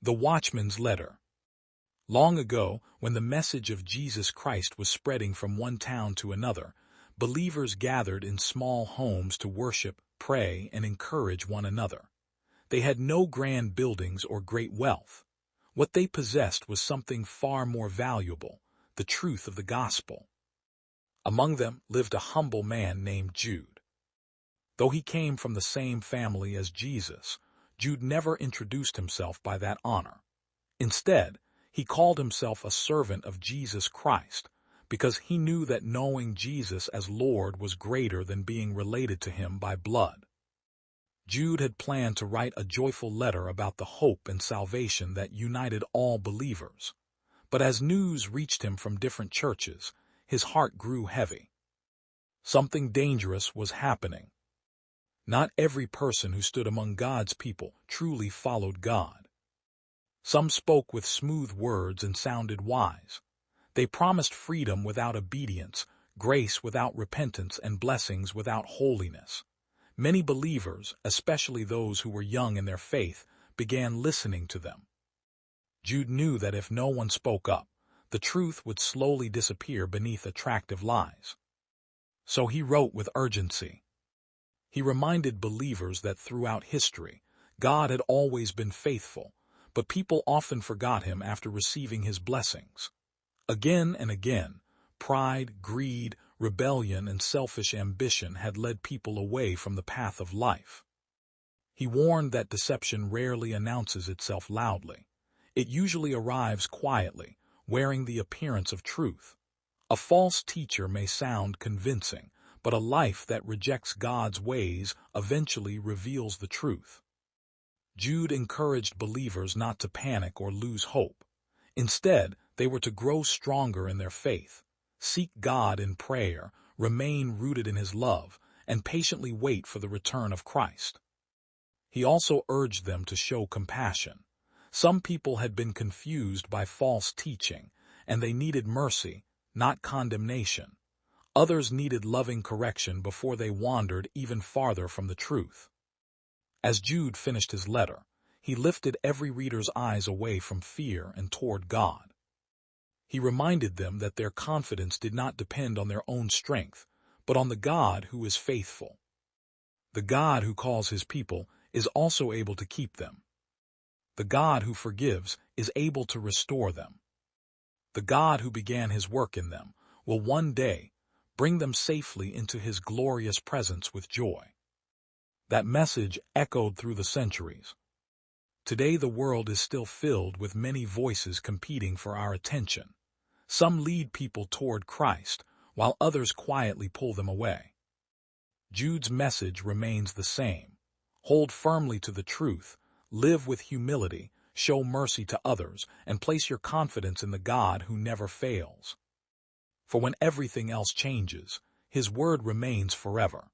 The Watchman's Letter. Long ago, when the message of Jesus Christ was spreading from one town to another, believers gathered in small homes to worship, pray, and encourage one another. They had no grand buildings or great wealth. What they possessed was something far more valuable, the truth of the gospel. Among them lived a humble man named Jude. Though he came from the same family as Jesus, Jude never introduced himself by that honor. Instead, he called himself a servant of Jesus Christ, because he knew that knowing Jesus as Lord was greater than being related to him by blood. Jude had planned to write a joyful letter about the hope and salvation that united all believers. But as news reached him from different churches, his heart grew heavy. Something dangerous was happening. Not every person who stood among God's people truly followed God. Some spoke with smooth words and sounded wise. They promised freedom without obedience, grace without repentance, and blessings without holiness. Many believers, especially those who were young in their faith, began listening to them. Jude knew that if no one spoke up, the truth would slowly disappear beneath attractive lies. So he wrote with urgency. He reminded believers that throughout history, God had always been faithful, but people often forgot him after receiving his blessings. Again and again, pride, greed, rebellion, and selfish ambition had led people away from the path of life. He warned that deception rarely announces itself loudly. It usually arrives quietly, wearing the appearance of truth. A false teacher may sound convincing, but a life that rejects God's ways eventually reveals the truth. Jude encouraged believers not to panic or lose hope. Instead, they were to grow stronger in their faith, seek God in prayer, remain rooted in his love, and patiently wait for the return of Christ. He also urged them to show compassion. Some people had been confused by false teaching, and they needed mercy, not condemnation. Others needed loving correction before they wandered even farther from the truth. As Jude finished his letter, he lifted every reader's eyes away from fear and toward God. He reminded them that their confidence did not depend on their own strength, but on the God who is faithful. The God who calls his people is also able to keep them. The God who forgives is able to restore them. The God who began his work in them will one day bring them safely into his glorious presence with joy. That message echoed through the centuries. Today the world is still filled with many voices competing for our attention. Some lead people toward Christ, while others quietly pull them away. Jude's message remains the same. Hold firmly to the truth, live with humility, show mercy to others, and place your confidence in the God who never fails. For when everything else changes, his word remains forever.